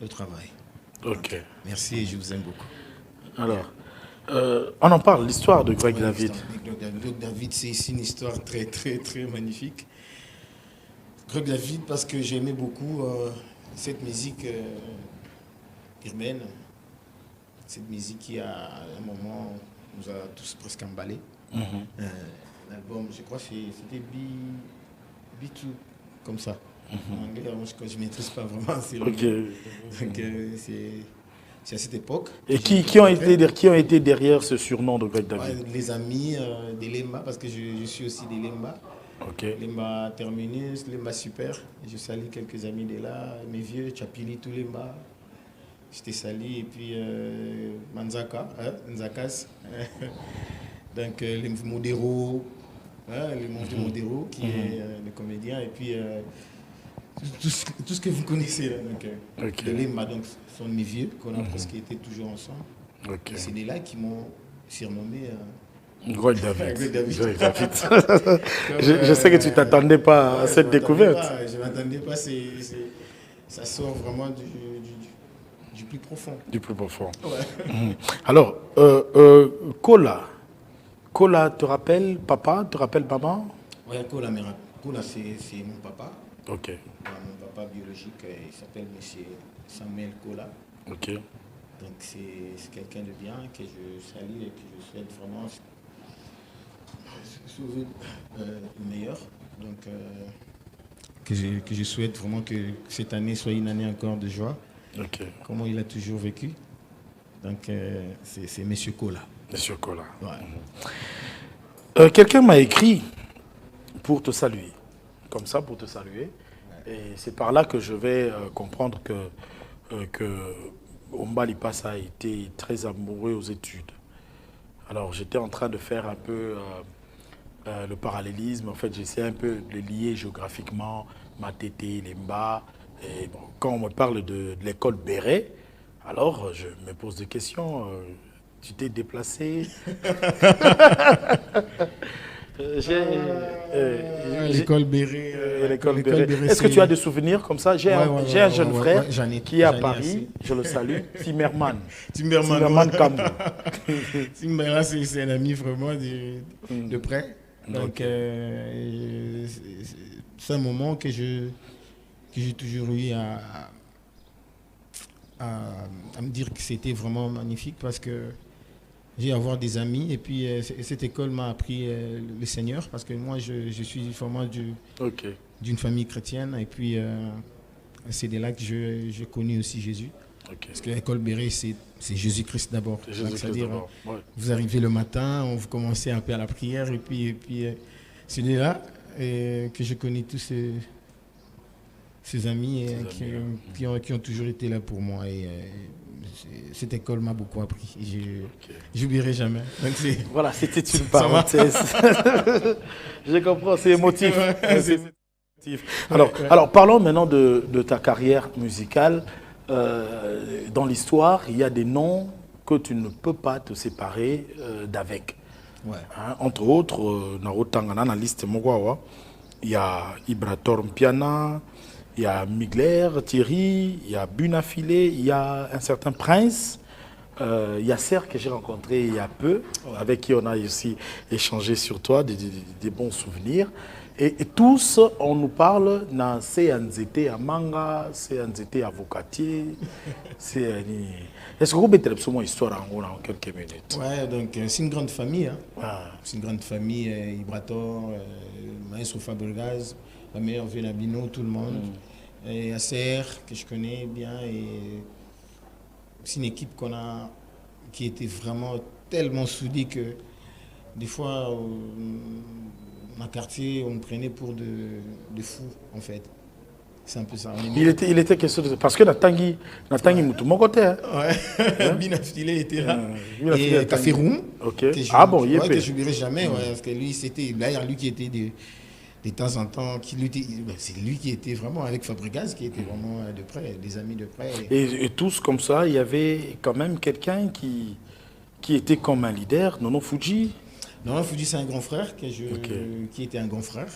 le travail. Ok. Merci et je vous aime beaucoup. Alors, on en parle, l'histoire de Greg Ouais, David. Greg David, c'est une histoire très, très, très magnifique. Greg David, parce que j'aimais beaucoup cette musique urbaine, cette musique qui, à un moment, nous a tous presque emballés. L'album, je crois que c'était B2, comme ça. En anglais, moi, je ne maîtrise pas vraiment ces langues. Ok. Donc, c'est à cette époque Et que j'ai qui ont été derrière ce surnom de Greg David? les amis des Lemba, parce que je suis aussi des Lemba. Ok. Lemba Terminus, Lemba Super. Je salue quelques amis de là, mes vieux, Chapili, tout Lemba. Je te salue. Et puis Manzaka, Nzakas. Donc les Modero, les mondes de Modero, qui est le comédien. Et puis tout ce que vous connaissez là. Donc, Ok. les Lemba donc, sont mes vieux, qu'on a presque été toujours ensemble. Ok. Et c'est de là qui m'ont surnommé Greg David. Greg David. Greg David. Je sais que tu ne t'attendais pas à cette découverte. Je ne m'attendais pas, ça sort vraiment du plus profond. Du plus profond. Ouais. Alors, Kola. Kola te rappelle papa, te rappelle maman? Ouais, Kola, c'est mon papa. Ok. Mon papa biologique, il s'appelle monsieur Samuel Kola. Ok. Donc c'est quelqu'un de bien que je salue et que je souhaite vraiment sauver le meilleur. Donc que je souhaite vraiment que cette année soit une année encore de joie. Ok. Comment il a toujours vécu. Donc c'est monsieur Kola. Monsieur Kola. Ouais. Quelqu'un m'a écrit pour te saluer. Comme ça, pour te saluer. Et c'est par là que je vais comprendre que Ombali Passa a été très amoureux aux études. Alors, j'étais en train de faire un peu le parallélisme. En fait, j'essaie un peu de lier géographiquement Matete, Lemba. Et bon, quand on me parle de l'école Béret, alors je me pose des questions. Tu t'es déplacé? L'école Béret. L'école Béret. Est-ce que tu as des souvenirs comme ça? J'ai un jeune frère qui est à Paris, je le salue, Timmerman. Timmerman Kambou. Timmerman, c'est un ami vraiment de près. Donc, c'est un moment que j'ai toujours eu à me dire que c'était vraiment magnifique parce que j'ai avoir des amis et puis cette école m'a appris le Seigneur parce que moi je suis vraiment d'une famille chrétienne et puis c'est de là que j'ai connu aussi Jésus. Okay. Parce que l'école Béret c'est Jésus-Christ d'abord. C'est-à-dire vous arrivez le matin, vous commencez un peu à la prière et puis c'est de là que je connais tous ces amis qui ont toujours été là pour moi et cette école m'a beaucoup appris. Je n'oublierai jamais. Donc voilà, c'était une parenthèse. Je comprends, c'est émotif. Alors, parlons maintenant de ta carrière musicale. Dans l'histoire, il y a des noms que tu ne peux pas te séparer d'avec. Ouais. Hein, entre autres, dans la liste, il y a Ibrator Mpiana, il y a Migler, Thierry, il y a Bunafilé, il y a un certain Prince, il y a Serre que j'ai rencontré il y a peu, avec qui on a aussi échangé sur toi, des bons souvenirs. Et tous, on nous parle dans CNZT à Manga, CNZT à Vocatier. Est-ce que vous mettez une histoire en quelques minutes? Ouais, donc c'est une grande famille. Hein. Ah. C'est une grande famille, Ibrator, Maestro Fabregas, la meilleure Venabino, tout le monde. Et Acer, que je connais bien. Et c'est une équipe qui était vraiment tellement soudée que des fois, dans le quartier, on me prenait pour de fou, en fait. C'est un peu ça. Il était question de... Parce que Natangi Moutou, mon côté. Hein. Ouais. Binafilé était là. Et Café Room. Ok. Ah bon, il est que je n'oublierai jamais. Ouais, parce que lui, c'était d'ailleurs lui qui était de temps en temps, c'est lui qui était vraiment avec Fabregas, qui était vraiment de près, des amis de près. Et tous comme ça, il y avait quand même quelqu'un qui était comme un leader, Nono Fuji. Nono Fuji, c'est un grand frère qui était un grand frère.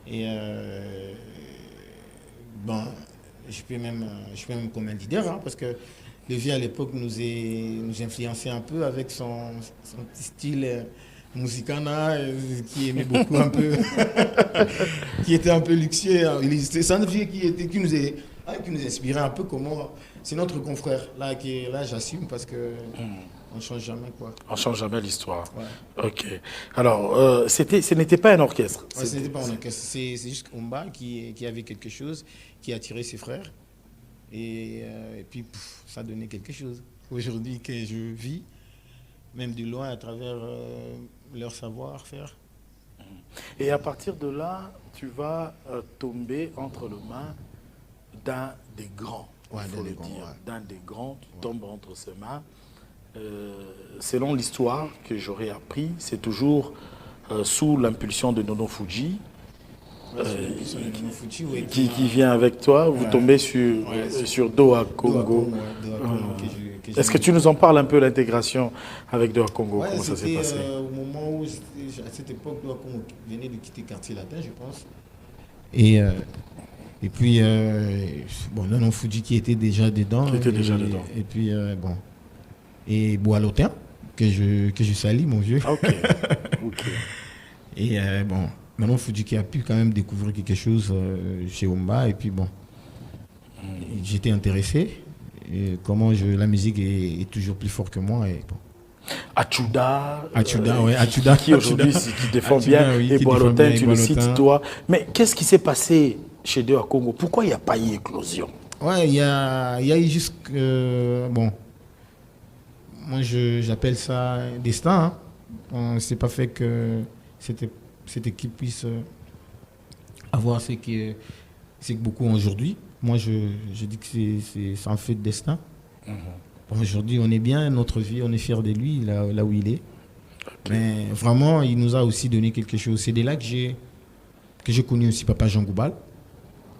Et bon, je peux même comme un leader, hein, parce que le vieux à l'époque nous influençait un peu avec son petit style musicana, qui aimait beaucoup un peu, qui était un peu luxueux. C'est un vieux qui nous inspirait un peu comment. C'est notre confrère, là j'assume parce que on ne change jamais, quoi. On ne change jamais l'histoire. Ouais. Ok. Alors, ce n'était pas un orchestre. Ouais, ce n'était pas un orchestre. C'est juste Omba qui avait quelque chose, qui a attiré ses frères. Et puis, ça donnait quelque chose. Aujourd'hui, que je vis, même de loin, à travers leur savoir-faire. Et à partir de là, tu vas tomber entre les mains d'un des grands. Ouais, il faut le dire. Ouais. D'un des grands, tu tombes entre ses mains. Selon l'histoire que j'aurais appris, c'est toujours sous l'impulsion de Nono Fuji, qui vient avec toi. Vous tombez sur Doha Congo. Est-ce que tu nous en parles un peu, l'intégration avec Doha Congo? Comment ça s'est passé? Au moment où, à cette époque, Doha Congo venait de quitter Quartier Latin, je pense. Et puis, Nono Fuji qui était déjà dedans. Et puis, et Boalotin, que je salis, mon vieux. Ok. Et Nono Fuji qui a pu quand même découvrir quelque chose chez Omba. Et puis, j'étais intéressé. Et comment la musique est toujours plus forte que moi. Et bon. Achuda, qui aujourd'hui qui défend bien, et Boalotin, tu le cites toi. Mais qu'est-ce qui s'est passé chez Doha Congo? Pourquoi il n'y a pas eu éclosion? Ouais, il y a eu juste moi j'appelle ça un destin. Hein. On ne s'est pas fait que cette équipe puisse avoir ce que beaucoup ont aujourd'hui. Moi je dis que c'est un fait de destin. Aujourd'hui on est bien, notre vie, on est fiers de lui, là où il est. Okay. Mais vraiment, il nous a aussi donné quelque chose. C'est de là que j'ai connu aussi Papa Jean Goubal.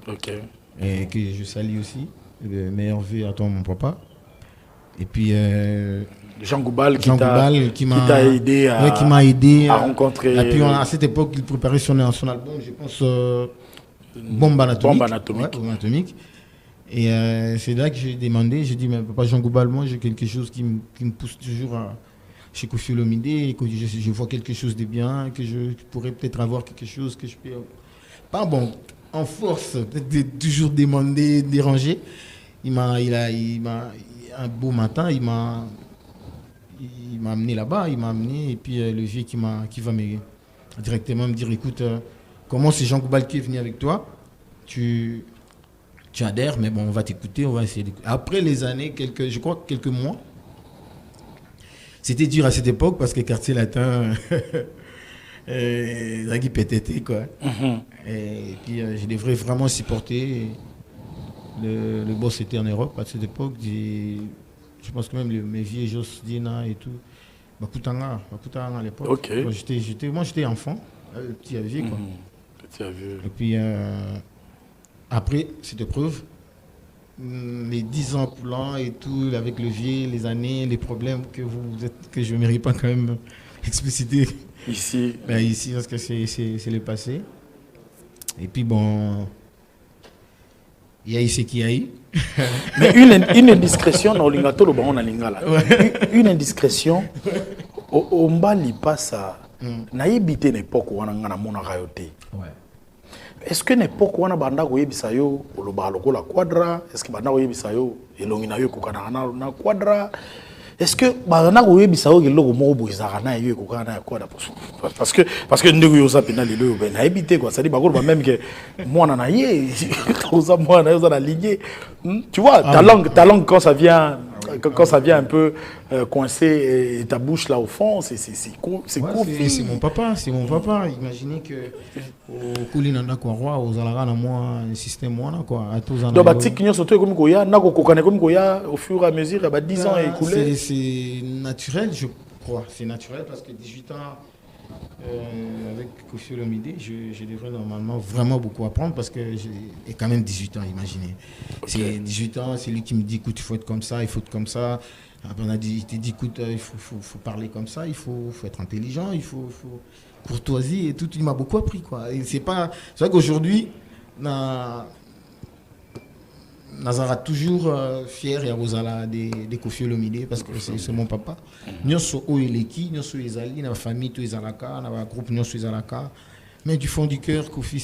Ok. Et que je salue aussi. Meilleur vœu à toi, mon papa. Et puis Jean Goubal qui m'a aidé à rencontrer. Et puis à cette époque, il préparait son album, je pense, Bombe Anatomique. Et c'est là que j'ai demandé, j'ai dit, mais papa Jean Goubal, moi j'ai quelque chose qui me pousse toujours chez Koffi Olomide, et que je vois quelque chose de bien, que je pourrais peut-être avoir quelque chose que je peux... Pas bon, en force, de toujours demander, déranger. Il m'a un beau matin, il m'a amené là-bas, et puis le vieux qui va directement me dire, écoute, comment c'est Jean Goubal qui est venu avec toi, tu adhères, mais bon, on va t'écouter, on va essayer d'écouter. Après les années, je crois quelques mois, c'était dur à cette époque parce que Quartier Latin, Zagui PTT, quoi. Et puis je devrais vraiment supporter. Le boss était en Europe à cette époque. Je pense que même mes vieux Jos Dina et tout. Bakutanga à l'époque. Okay. Moi j'étais enfant, petit à vieux, quoi. Petit à vieux. Et puis après cette épreuve, les 10 ans coulants et tout, avec le vieux, les années, les problèmes que je ne mérite pas quand même expliciter ici. Ici, parce que c'est le passé. Et puis bon, il y a eu ce qu'il y a eu. Mais une indiscrétion dans l'Ingato, une indiscrétion, au Mbali passe à naïbité l'époque où on a mon rayoté. Est-ce que l'époque où on a banda koye bisayo le baloko la quadra, est-ce que banda koye bisayo elongina yo kokana na quadra, est-ce que banda koye bisayo eloko mo boizaka na yo kokana na quadra, parce que ndeko yo za pena lelo ben naïbité quoi, ça dit bakolo ba même que moi na yé oza moi na yo za la lignée, tu vois ta langue quand ça vient un peu coincé et ta bouche là au fond, c'est mon papa, imaginez que au Koulinanda quoi roi aux alara na moi un système moi quoi à tous en donc batik nyo surtout comme koya na ko kokane comme koya au fur et à mesure bah 10 ans écoulés, c'est naturel, je crois, c'est naturel parce que 18 ans avec Koffi Olomide, je devrais normalement vraiment beaucoup apprendre parce que j'ai quand même 18 ans, imaginez. Okay. C'est 18 ans, c'est lui qui me dit, écoute, il faut être comme ça, il faut être comme ça. Après, il te dit, écoute, il faut parler comme ça, il faut être intelligent, il faut courtoisie et tout. Il m'a beaucoup appris, quoi. Et c'est vrai qu'aujourd'hui, Nazara toujours fier et Rosala de Kofi Olomide parce que c'est mon papa. Nous sommes au Eleki, nous sommes les alliés, notre famille, tous les Alaka, notre groupe, nous sommes les Alaka. Mais du fond du cœur, Kofi,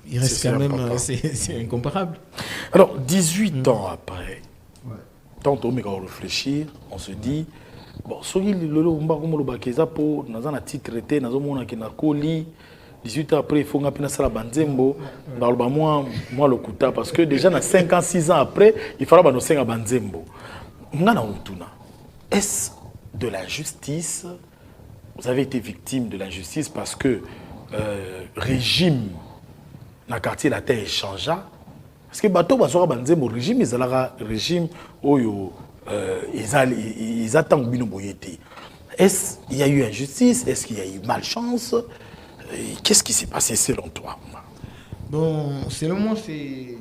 il reste quand même, c'est incomparable. Alors, 18 ans après, tant on va réfléchir, on se dit, bon, si on a titre, on a 18 ans après, il faut que ça la banzembo. Moi, le kuta, parce que déjà, 5 ans, 6 ans après, il faudra que nous banzembo. Est-ce de l'injustice? Vous avez été victime de l'injustice parce que régime dans le quartier la terre changea. Parce que bateau basora banzembo régime ils a régime oyo ils attendent bino boyete. Est-ce qu'il y a eu injustice? Est-ce qu'il y a eu malchance? Qu'est-ce qui s'est passé selon toi? Bon, selon moi, il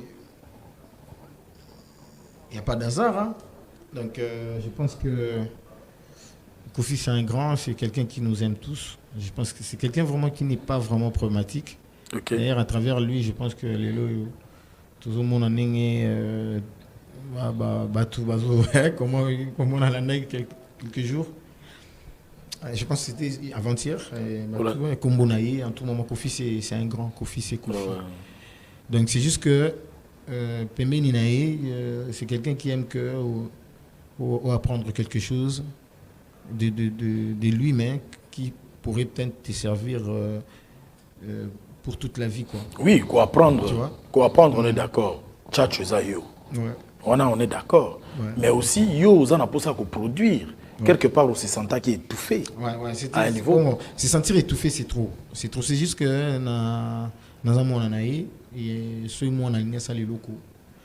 n'y a pas d'hasard. Hein? Donc, je pense que Kofi, c'est un grand, c'est quelqu'un qui nous aime tous. Je pense que c'est quelqu'un vraiment qui n'est pas vraiment problématique. Okay. D'ailleurs, à travers lui, je pense que les lots, tout le monde en est comment on a la quelques jours. Je pense que c'était avant-hier. Kombonaye, en tout moment, Kofi, c'est un grand. Kofi, c'est Kofi. Donc, c'est juste que Pembe Ninae, c'est quelqu'un qui aime ou apprendre quelque chose de lui-même qui pourrait peut-être te servir pour toute la vie. Quoi. Oui, quoi apprendre, on est d'accord. Tchatcho Zayo. On est d'accord. Ouais. Mais aussi, yo, on a pour ça qu'on produire. Quelque part, on se sent qui est étouffé. À un niveau. Se sentir étouffé, c'est trop. C'est trop. C'est juste que dans un monde en aïe, et ceux moi on a ligné ça les locaux.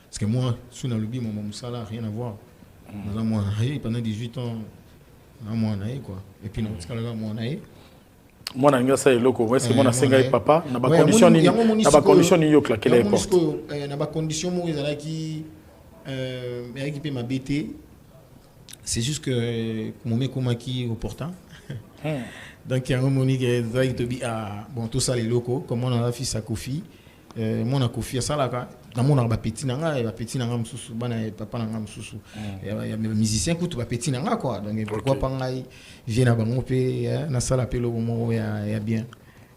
Parce que moi, sous dans le bi, mon ça n'a rien à voir. Dans un monde en aïe, pendant 18 ans, dans un monde en aïe quoi. Et puis dans ce cas-là, moi en aïe. Moi on a ligné ça les locaux. Est-ce que moi on a singé papa? N'a pas condition ni. N'a pas condition ni yo claquer les portes. N'a pas condition moi ils allaient qui récupérer ma BT. C'est juste que mon mec qui opportun. Donc il y a un moment qui bon tout ça les locaux comme on a fils à Kofi mon a Kofi ça là dans mon arba petit nanga et petit nanga msusu bana papa nanga msusu il y a des musiciens qui tout petit nanga quoi donc pourquoi pas ngai vient à bango pe na sala pe le moment ya bien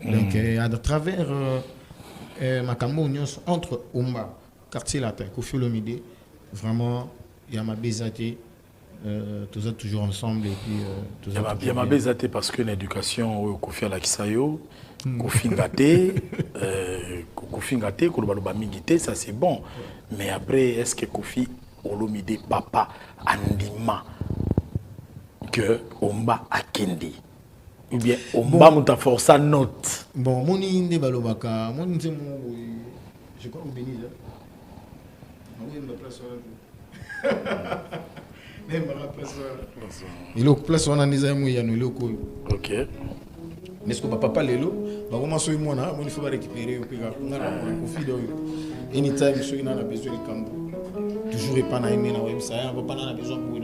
donc à travers ma camonios entre Omba quartier latin Kofi Olomide vraiment il y a ma bézaté tous toujours ensemble et puis il y a ma bézaté parce que l'éducation au Kofi ala kisayo Kofi ngate Kofi ngate kolobaloba mingité ça c'est bon mais après est-ce que Kofi Olomide papa andima que Omba akendi ou bien Omba muta força note bon moni inde balobaka moni nzemo je crois au Bénin là oui me place il est place on a des amis il y a nos locaux. OK. N'est-ce que papa lelo ba comment so moi na il faut récupérer au pega on a Kofi do anytime so il a besoin de campo toujours pas na aimer na web ça papa na besoin pour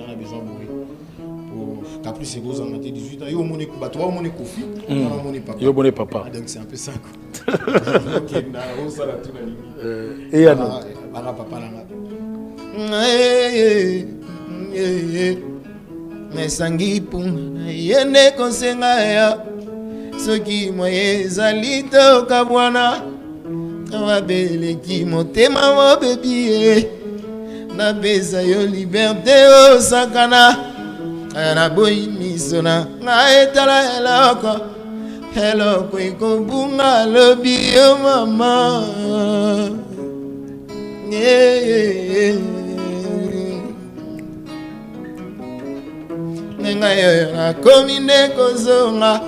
qu'après c'est gros en 18 ans yo mon ko ba toi mon Kofi on mon papa yo mon papa donc c'est un peu ça quoi. OK na on ça la tout la ligne et alors papa na Mesangi pung yene konsenga ya soki moye zalito kabwana wabele ki motema mo bebi na beza yo liberté o sakana na boyi misona na etala eloko ikobunga lobi yo mama Nengayo na komine kozonga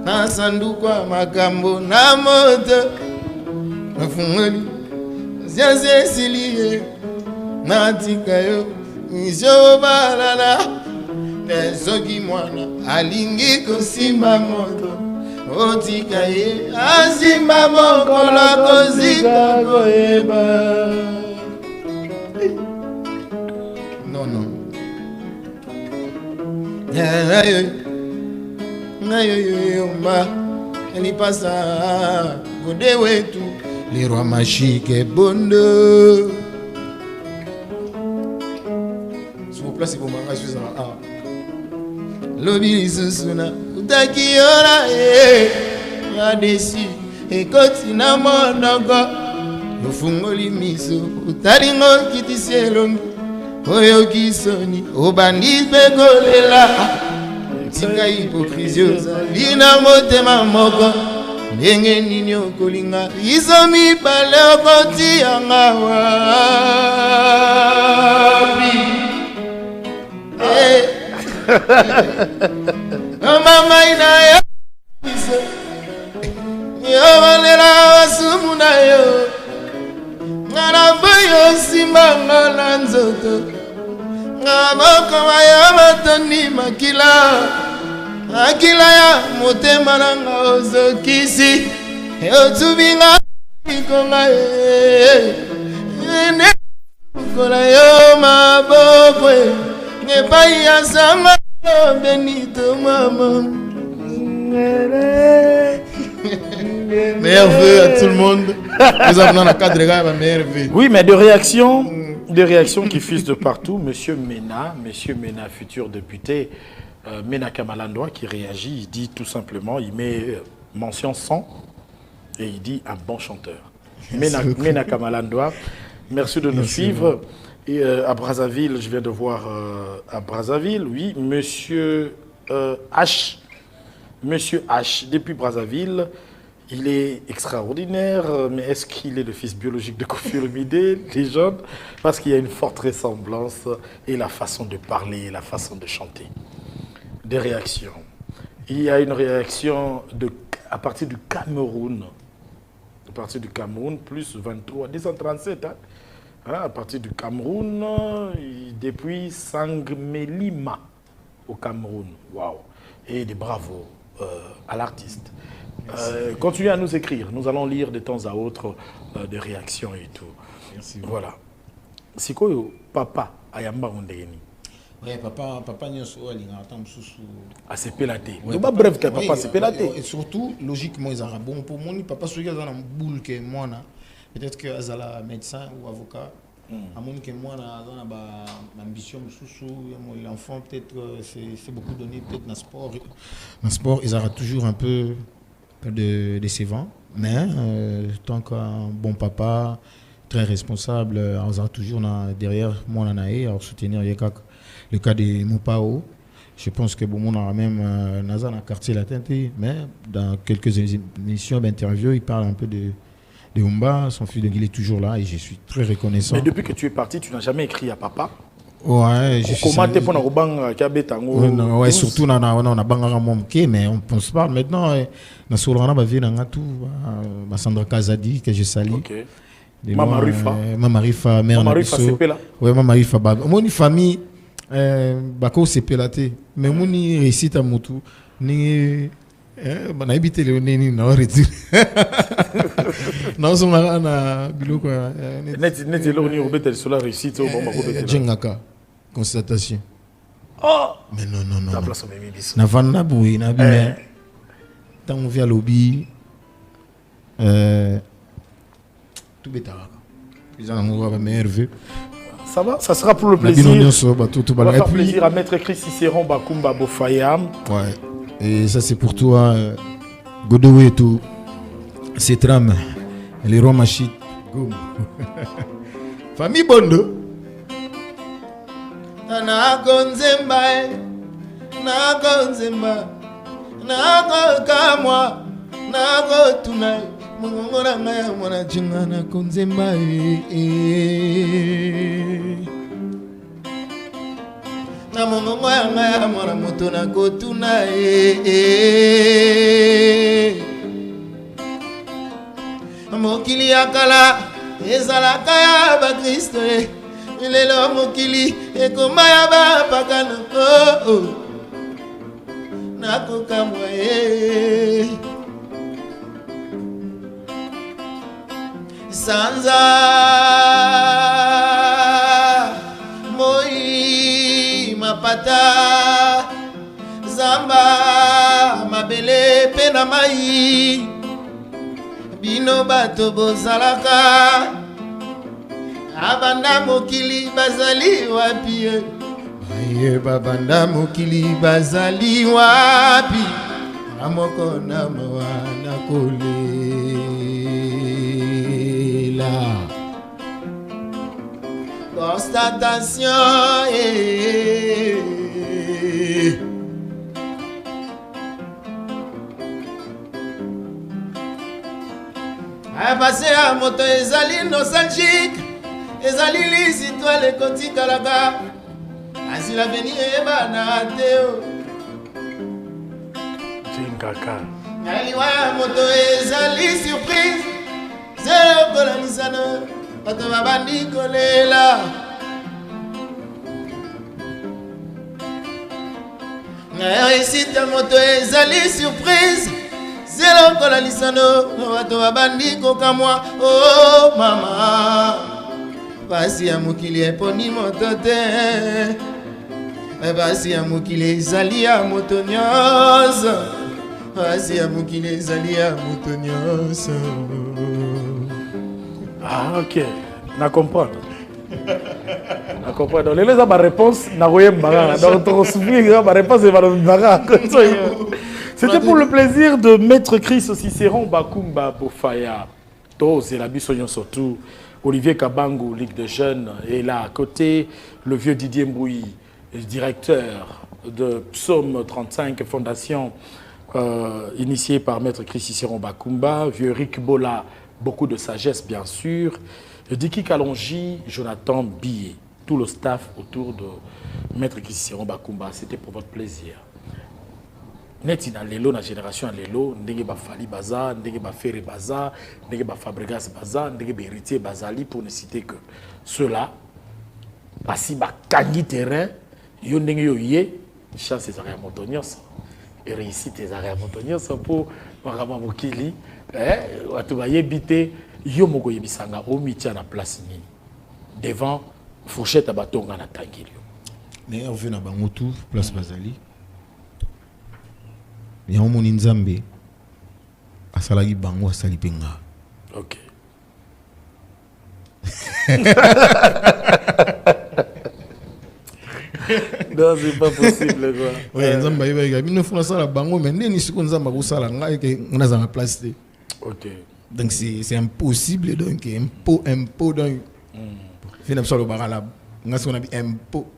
na sanduku makambo na moto nafungoli ziaze silie na tikayo izo balala nezoki mwana alingi kosimba moto otikaye asimba mokolo kozika koyeba non ngayo ma ni pasa gode wetu les rois magiques et bonheur. S'il vous plaît, c'est pour moi, je suis à Lobby Susuna, Utakiora, Radesi, et Kotina Monongo, Ufungoli Miso, Utaringo Kitisielongi, Oyoki Soni, Obani Begolela, Tika Hypocrisiosa, Lina Motema Moko, Nenge Nino Kolinga, Isomi Baleo Koti Angawabi. Mama ina ya miso yo valela wasumu na yo ngana boyo simba ngana nzoto ngaboko ya matoni makila akila ya motema nanga ozokisi otubinga ikonga ene kola yo maboko Benito maman. Meilleur vœu à tout le monde. Nous avons un cadre de meilleur vœu. Oui, mais des réactions qui fusent de partout. Monsieur Mena, futur député, Mena Kamalandoa qui réagit, il dit tout simplement, il met mention 100 et il dit un bon chanteur. Mena Kamalandoa, merci de nous suivre. Et à Brazzaville, je viens de voir à Brazzaville, oui, Monsieur H, depuis Brazzaville, il est extraordinaire, mais est-ce qu'il est le fils biologique de Kofi Olomide, les jeunes? Parce qu'il y a une forte ressemblance et la façon de parler, la façon de chanter. Des réactions. Il y a une réaction à partir du Cameroun. À partir du Cameroun, plus 23, 237, hein? À partir du Cameroun, depuis Sangmelima au Cameroun. Waouh! Et des bravos à l'artiste. Continuez à nous écrire. Nous allons lire de temps à autre des réactions et tout. Merci. Voilà. C'est quoi, papa Ayamba Ondeni? Oui, papa Nyoso, il a un sous. Ah, c'est pélaté. C'est pas bref que papa, c'est pélaté. Et surtout, logiquement, ils ont bon pour moi. Papa, celui qui a une boule que moi, peut-être que Azala médecin ou avocat, à moins que moi, j'ai ambition, l'enfant, peut-être c'est beaucoup donné, peut-être dans le sport. Dans le sport, ils auront toujours un peu de décevant, mais tant qu'un bon papa, très responsable, ils auront toujours derrière moi, à soutenir le cas de Mopao. Je pense que bon, on aura même dans un quartier latin, mais dans quelques émissions d'interview, il parle un peu de Umba, son fils, il est toujours là et je suis très reconnaissant. Mais depuis que tu es parti, tu n'as jamais écrit à papa? Ouais, je suis. Comment tu es pour nous ouais, surtout on a bangara momke, mais on pense pas maintenant. Na solana ba vie na tout, Sandra Kazadi que je salue. OK. Mama Rifa, mère Mama Rifa c'est là. Ouais, Mama Rifa mon famille bako c'est pelaté, mais mon récite à motu ni on a habité le neni na redire. Non, on a biloko net lo ni obete sur la réussite au bon obete. Jengaka constatation. Oh, mais non. La place au même bis. Na vanna boui na bien. Tant on vient lobby tout bétara. Ils en ont meilleur vœu. Ça va, ça sera pour le plaisir. On va faire plaisir à Maître Chris Cicéron Bakumba Bofayam. Ouais. Et ça c'est pour toi, Godoué et tout. C'est tram, les rois machit. Famille Bondo. Na konzemba, na kokamwa, na kotuna. Mungora ngaya mwana jinga na konzemba. Na mongo ngaya mwana moto na kotuna. Mokili akala ezalaka ya ba Kristo lelo mokili ekoma ya ba pakano nakokamwa sanza moi mapata zamba mabele pena mai bino bato bozalaka abanda mokili bazali wapi aye babanda mokili bazali wapi amoko na mawana kolela constatation passé à moto ezali nostalgique ezali lisitwale kotikalaka asi l'avenir ebana teo Tinkaka aliwa ya moto ezali surprise zelo kolanisano bato babandi kolela réussite moto ezali surprise zelo kolanisano bato babandi kokamwa oh mama basi ya mokili eponi moto te basi ya mokili ezali ya moto nyonso basi ya mokili ezali ya moto nyonso. Ah ok, na comprendre. Na comprendre. Les gens ma réponse na royemba donc ton souvenir ma réponse est bara. C'était pour le plaisir de Maître Chris Cicéron Bakumba Bofaya. C'est la bisoyon surtout. Olivier Kabangu, Ligue des Jeunes, et là à côté, le vieux Didier Mbouy, directeur de Psaume 35, fondation initiée par Maître Chris Cicéron Bakumba, vieux Rick Bola, beaucoup de sagesse bien sûr, Diki Kalonji, Jonathan Billet, tout le staff autour de Maître Chris Cicéron Bakumba. C'était pour votre plaisir. Neti na lelo na génération lelo ndenge ba Fali Baza, ndenge ba Ferré Baza, ndenge ba Fabregas Baza, ndenge ba Héritier Bazali pour ne citer que ceux-là. Basi ba kangi terrain, yo ndenge yo yé, chance ezaka ya motonyos. Et réussite ezaka ya motonyos pour makama mokili, watu ba yebité yo moko yebisanga o mitia na place nini. Devant fourchette abatonga na tangilio. Mais on veut na bango tout place Bazali. Il y a un monde nzambe asalagi bango asali penga. OK. Non, c'est pas possible quoi. Ouais, nzambe yeba bino funa sala bango mais neni siko nzamba ko sala ngai ke ngana za na place te. OK. Donc c'est impossible donc impôt donc. Fina solo barala ngaso na bi impôt.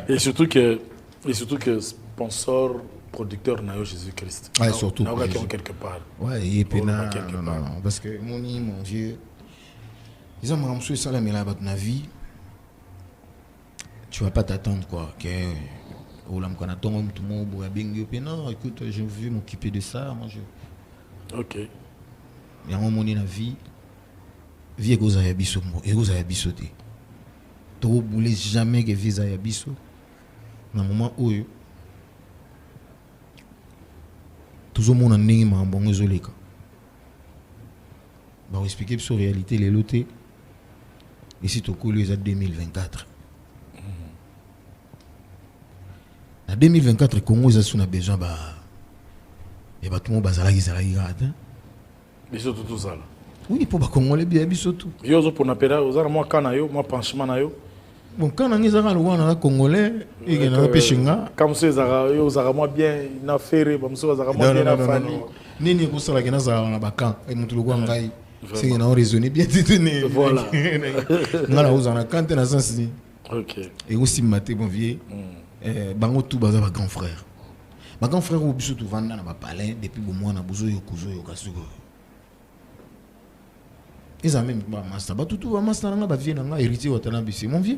Et surtout que sponsor producteur Nayo Jésus-Christ. Ouais, surtout. Quelque part. Ouais, et puis non, parce que mon Dieu, ils ont marre ça là mais là dans vie, tu vas pas t'attendre quoi que au lam quand attend tout le monde boit bien non, écoute, je veux m'occuper de ça, moi je. OK. Il y a un moment dans la vie goza ya biso mo, et goza ya biso te. To boule jamais que visa ya biso. Dans moment où toujours mon année m'a bon zoleka ba expliquer sur réalité les lotés ici to ko les 2024 en 2024 Congo za suna besoin ba et ba tout monde bazala ki hein biso tout ça là oui pour ba congolais bien biso tout yo zo pour na pera ozara moi kana yo moi penchement na yo bon quand on est à la congolais et na peshinga comme ça yo zara moi bien na ferré ba mso zara moi bien na fani nini ko sala kena za na bakan et mutu ko ngai c'est na raisonner bien titene voilà ngala uzana kante na sens. OK. Et aussi maté bon vieux bango tout baza ba grand frère au biso tout vanda na ba palais depuis bon mois na buzo yo kuzo yo kasuko ils ont même ba master ba tout ba master na ba vieux na héritier wa tana bisi mon vieux.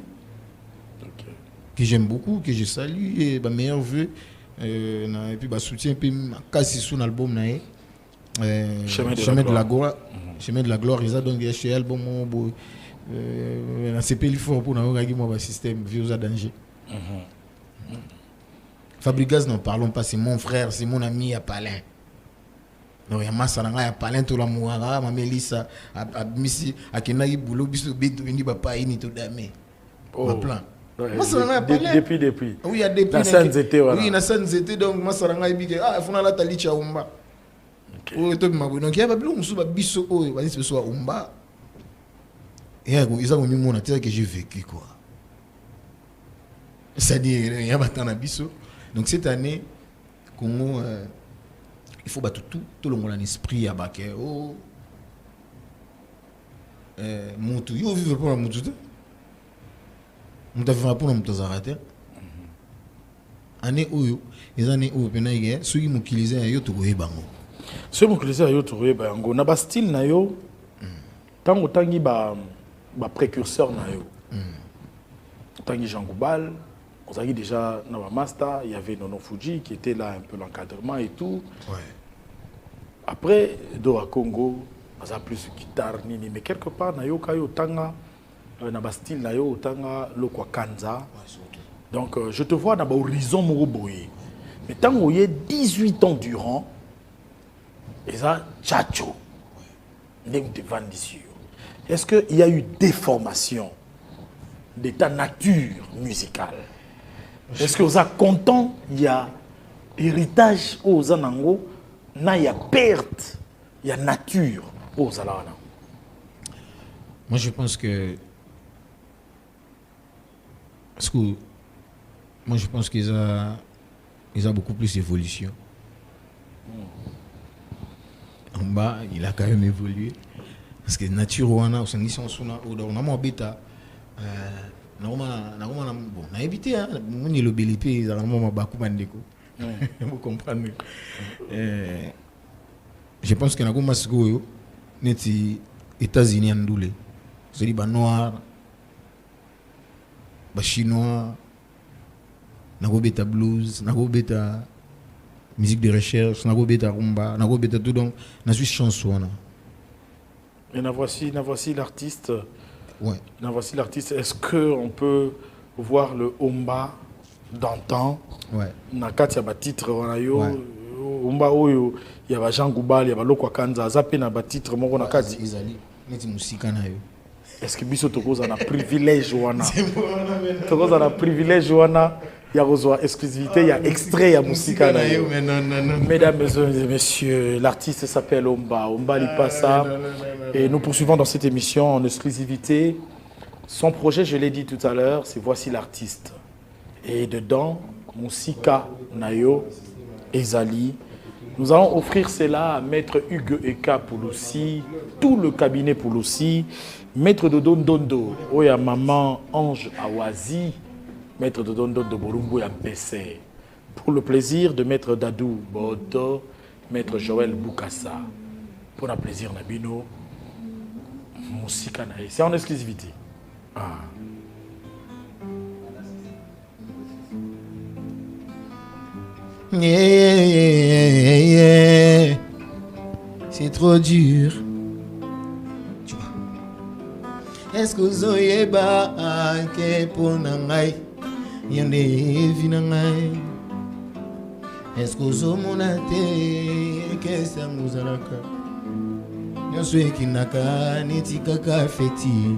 OK. Que j'aime beaucoup, que je salue et ba meilleur vœu et puis ba soutien puis kasi son album na Chemin de la gloire. Chemin de la gloire ils a donc chez album bon na CP il faut pour na ngaki mo ba système vieux à danger. Fabregas n'en parlons pas, c'est mon frère, c'est mon ami à Palin. Donc il y a Massaranga à Palin tout la mouara, ma Mélissa à Missi à Kenaï boulot biso bitu indi ba pa ini tout damé. Ma plan. Depuis. Oui, il y a depuis. La Sanzete, voilà. Oui, la Sanzete, donc Massaranga il dit ah, il faut la talicha umba. Donc il y a pas biso ce soit Omba. Et ils ont mis mon atelier que j'ai vécu quoi. C'est-à-dire il y a pas de biso. Donc cette année Congo il faut battre tout le monde en esprit à baquer Moutou, yo vivre pour la Moutou. Moutou vivre pour la Moutou Zarate. Année où les années où penaïge ceux qui m'utilisent à yo trouver bango. Ceux qui m'utilisent à yo trouver bango na ba style na yo. Tango tangi ba précurseur na yo. Tangi Jean Goubal, on a déjà na ba master, il y avait Nono Fuji qui était là un peu l'encadrement et tout. Ouais. Après Dora Congo ça plus guitare nini mais quelque part na yo kayo tanga na ba style na yo tanga lokwa kanza. Donc je te vois dans l'horizon Moroboye. Mais tant qu'il y a 18 ans durant, et ça, tchatcho, est-ce qu'il y a eu déformation de ta nature musicale? Est-ce que vous êtes content? Il y a héritage aux Anango, il y a perte, il y a nature aux Alana. Moi je pense que. Est-ce que. Moi, je pense qu'ils ont beaucoup plus d'évolution. En bas, il a quand même évolué. Parce que nature, on a mon bêta. On a évité, on est le BLP, on a beaucoup de vous comprenez. Je pense que nous avons les États-Unis en doulé. C'est les noirs, les chinois. Nago beta blues, nago beta musique de recherche, nago beta rumba, nago beta tout donc na suis chanson. Et na voici l'artiste. Ouais. Na voici l'artiste. Est-ce que on peut voir le Omba d'antan? Ouais. Na kati ya ba titre wana yo Omba oyo ya ba Jean Goubal ya ba Lokwa Kanza zape na ba titre moko na kati ezali neti musika na yo. Est-ce que biso tokoza na privilège wana? Tokoza na privilège wana. Il y a exclusivité, il y a extrait, il y a musique. Mesdames et messieurs, l'artiste s'appelle Omba Lipasa. Et nous poursuivons dans cette émission en exclusivité. Son projet, je l'ai dit tout à l'heure, c'est Voici l'artiste. Et dedans, Musika Nayo, Ezali. Nous allons offrir cela à Maître Hugues Eka Pouloussi, tout le cabinet Pouloussi, Maître Dodo Ndondo, Oya Maman Ange Awazi, Maître de Dondo de Borumbo Yampese. Pour le plaisir de Maître Dadou Bodo, Maître Joël Boukassa. Pour le plaisir Nabino, Musika Nae. C'est en exclusivité. Ah. Yeah. C'est trop dur. Tu vois. Est-ce que vous avez que pour Nangai? Yande vinangai. Est-ce que vous avez que ça nous a laka? Yoswe kinaka netika ka feti.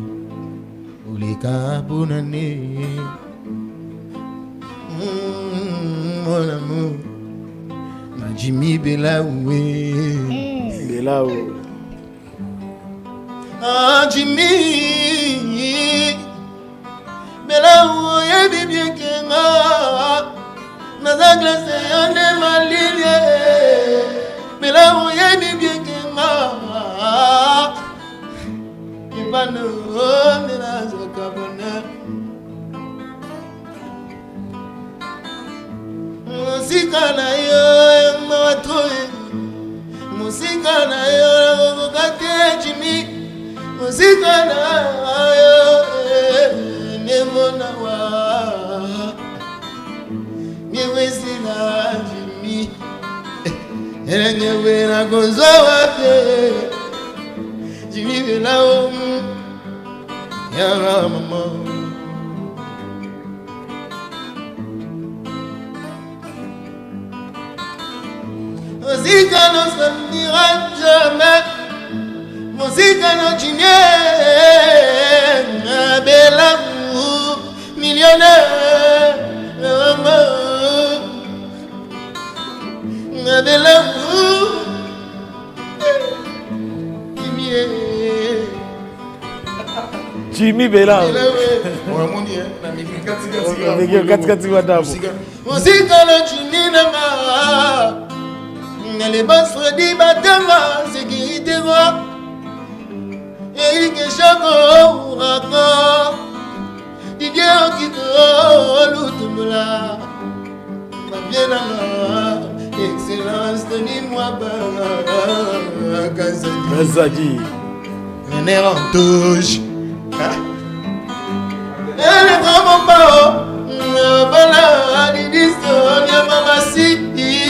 Uleka bonane. Mon amour. Ma Jimmy Belaoué. Belaoué. Ah Jimmy. Belaoué yebi bien que nga. Naza glacé yande malilie. Belaoué yebi bien que nga. Ibano mela zakabona. Musika na yo mawatoe. Musika na yo kokate Jimmy. Musika na yo nemona wa. Nyewesina Jimmy. Nyewe na gonzo wape. Jimmy belao. Ya mama. Musique ne se dira jamais. Musique ne tient bel amour, millionnaire. Bel amour, Jimmy Bella. Les boss Freddy Batama, sécurité roi. Et il que chaque raccord. Didier Okito, l'outumula. Ma bien ama, excellence, tenez-moi bas. Kazadi. Un air en touche. Elle est vraiment pas. Voilà, l'histoire, il y a ma city.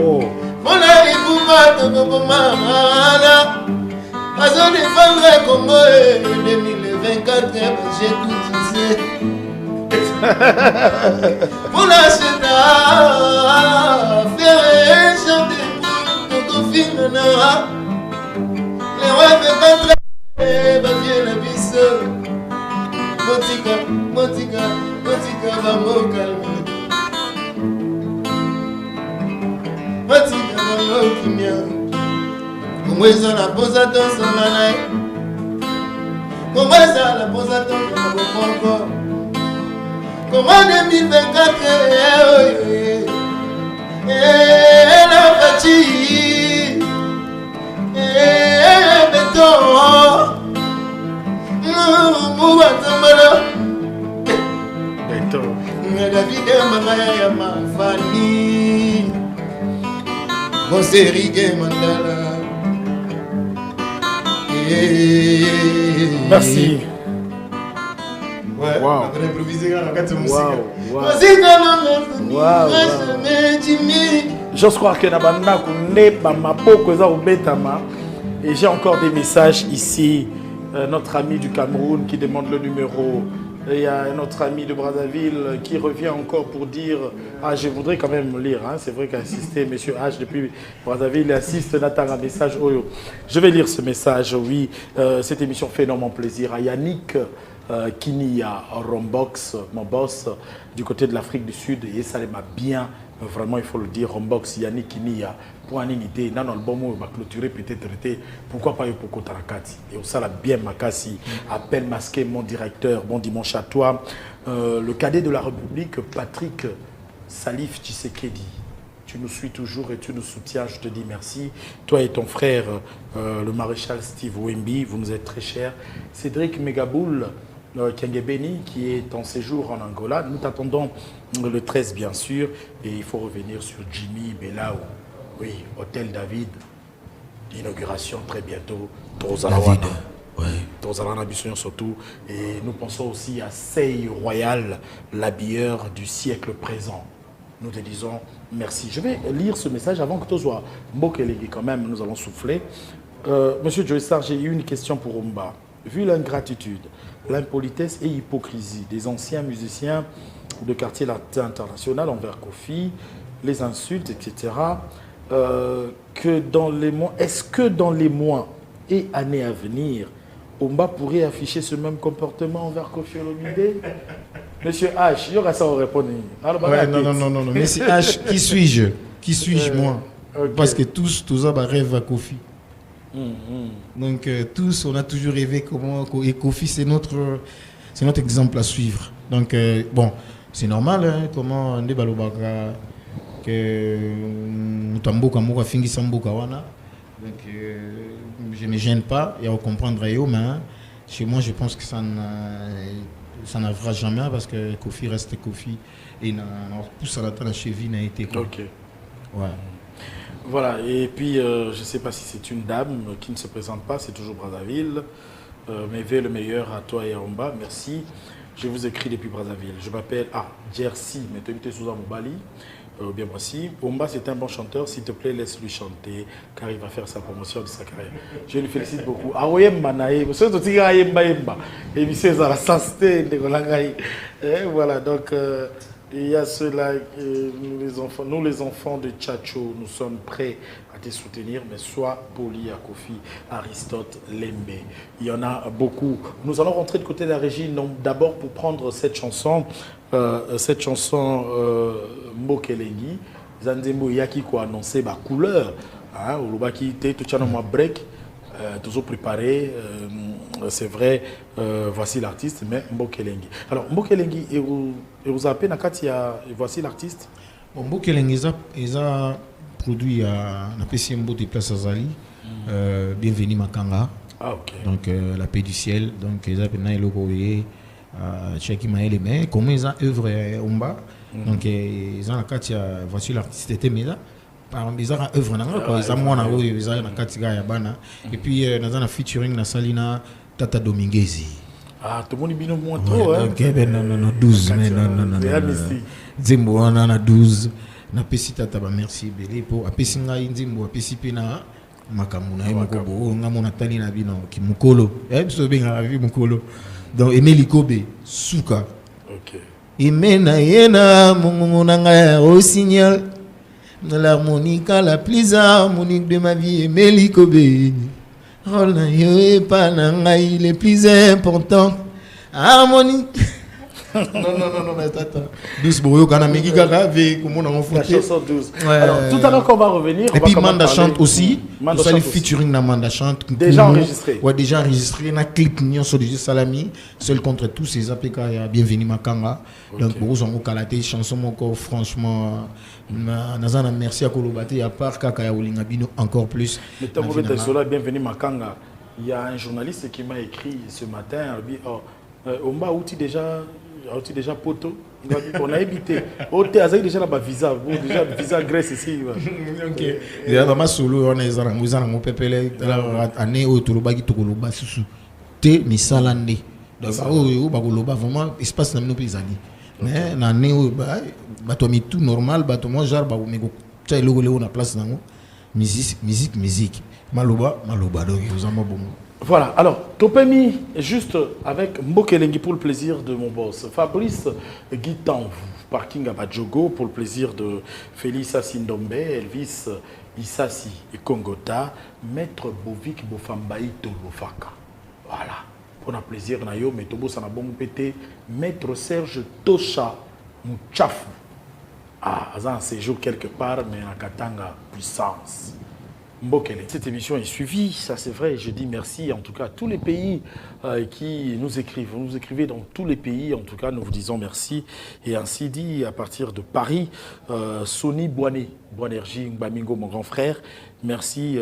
Oh. Façon défendre Congo 2024, j'ai tout dit. Pour la chena, faire chanter pour ton film, les rois de contre vas-y la bise. Motika, va me calmer. Motika, va me calmer. Comment ça la pose à ton samanaï? Comment ça la pose à ton samanaï? Comment 2024 la fatigue béton mouatambala béton David Mamaya ma famille bon série Mandala. Merci. Ouais, wow. On a improvisé dans la musique. Wow. J'ose croire que Nabanda Koundé Bamaboko Betama. Et j'ai encore des messages ici. Notre ami du Cameroun qui demande le numéro. Il y a un autre ami de Brazzaville qui revient encore pour dire je voudrais quand même lire. Hein. C'est vrai qu'assister M. H depuis Brazzaville, il assiste Nathan un message. Je vais lire ce message. Oui, cette émission fait énormément plaisir. À Yannick Kinia Rombox, mon boss du côté de l'Afrique du Sud, et ça m'a bien, vraiment il faut le dire, Rombox, Yannick Kinia, pour une idée, non, le bon mot va clôturer peut-être, pourquoi pas Yopoko Tarakati, et ça l'a bien Makassi, appel masqué, mon directeur, bon dimanche à toi, le cadet de la République, Patrick Salif Tshisekedi. Tu nous suis toujours et tu nous soutiens, je te dis merci. Toi et ton frère, le maréchal Steve Wemby, vous nous êtes très chers. Cédric Megaboul, Kengebeni, qui est en séjour en Angola. Nous t'attendons le 13, bien sûr. Et il faut revenir sur Jimmy Bella. Oui, Hôtel David. Inauguration très bientôt. David, oui. Surtout. Et nous pensons aussi à Sey Royal, l'habilleur du siècle présent. Nous te disons merci. Je vais lire ce message avant que tu sois Mokelegi quand même. Nous allons souffler. Monsieur Joyssar, j'ai eu une question pour Omba. Vu l'ingratitude, l'impolitesse et l'hypocrisie des anciens musiciens de quartier latin international envers Kofi, les insultes, etc., est-ce que dans les mois et années à venir, Omba pourrait afficher ce même comportement envers Kofi Olomide? Monsieur H, il y aura ça à répondre. Non. Monsieur H, qui suis-je moi? Okay. Parce que tous rêvent à Kofi. Donc tous, on a toujours rêvé comment. Et Kofi, c'est notre exemple à suivre. Donc bon, c'est normal, hein, comment on débalobaka que Mutamboka Moura Fingi Samboka Wana. Donc je ne me gêne pas, et à comprendre mais chez moi je pense que ça n'arrivera jamais parce que Kofi reste Kofi et pousse à la cheville n'a été quoi. Ok. Ouais. Voilà, et puis je ne sais pas si c'est une dame qui ne se présente pas, c'est toujours Brazzaville. Mais veuillez le meilleur à toi et à Omba, merci. Je vous écris depuis Brazzaville. Je m'appelle Jersey, mais tu es sous Mobali. Bien voici. Omba, c'est un bon chanteur. S'il te plaît, laisse-lui chanter, car il va faire sa promotion de sa carrière. Je lui félicite beaucoup. Voilà, donc il y a ceux-là, nous les enfants de Tchatcho, nous sommes prêts à à te soutenir, mais sois poli à Kofi Aristote Lembe. Il y en a beaucoup. Nous allons rentrer de côté de la régie, d'abord pour prendre cette chanson Mbokelengi. Zanzembo Yaki qui a annoncé ma couleur. Au Lubaki, tout le monde break. Toujours préparé, c'est vrai, voici l'artiste, mais Mbokelengi. Alors, Mbokelengi, et vous appelez Nakatia, voici l'artiste. Mbokelengi, ils ont produit à la PCMBO de Place Azali, Bienvenue Makanga. Ah, ok. Donc, La Paix du Ciel, donc ils ont appelé Logoye, Chaki Maël, mais comment ils ont œuvré Omba, donc ils ont Nakatia, voici l'artiste, était Meda. Ils ont œuvre ils ont moins ils ont Nakatia Yabana, et puis ils ont featuring na Salina Tata Dominguez. Ah, tout le monde est bien moins trop, hein? Ok, non, 12, mais non. Zimbo, on en a 12. Na pesi tata ba merci belé pour apesi ngai nzimbo apesi pena makamuna moko ngamona tani na bino ki mukolo biso benga vi mukolo donc Emeli Kobe suka OK imena yena munguna ngai au signal de l'harmonique la plus harmonique de ma vie Emeli Kobe rôle na yo pas na ngai le plus important harmonique. Non, attends. 12 Boyo, Kanamiki Gaga, comment on a la chanson 12. Alors, tout à l'heure qu'on va revenir. Et puis Manda chante aussi. Vous allez featuring na Manda chante. Déjà enregistré. Ouais, déjà enregistré. Na clip Nyon sur DJ Salami. Seul contre tous ces APK. Bienvenue Makanga. Donc, vous avez kalaté chanson encore, franchement. Nazana, merci à Kolobate. À part Kaka Olingabino, encore plus. Mais t'as mauvais Bienvenue Makanga. Il y a un journaliste qui m'a écrit ce matin. Il dit, Omba outil déjà poteau. On a évité. On a déjà la visa. Déjà visa Grèce ici. Ok. Il y a ma solo. On est en mon pépélé. Année au Tolobaki Tokoloba sous T Misalande. Donc oh Bagoloba vraiment espace na pays ali. Mais l'année où batomi tout normal batomo genre ba mego tcha logo le na place nango. Musique. Maloba donc vous en bon. Voilà, alors, Topemi, juste avec Mbokelengi pour le plaisir de mon boss. Fabrice Guitanvu, parking à Badjogo pour le plaisir de Félix Assindombe, Elvis Issassi et Kongota, Maître Bovik Bofambaï Tolofaka. Voilà, pour le plaisir, Nayo, Metobo Sanabon Pété, Maître Serge Tosha Mouchafou. Ah, ça un séjour quelque part, mais en Katanga, puissance. Mbokele. Cette émission est suivie, ça c'est vrai, je dis merci en tout cas à tous les pays qui nous écrivent. Vous nous écrivez dans tous les pays, en tout cas nous vous disons merci. Et ainsi dit, à partir de Paris, Sony Boanergie Ngbamingo, mon grand frère, merci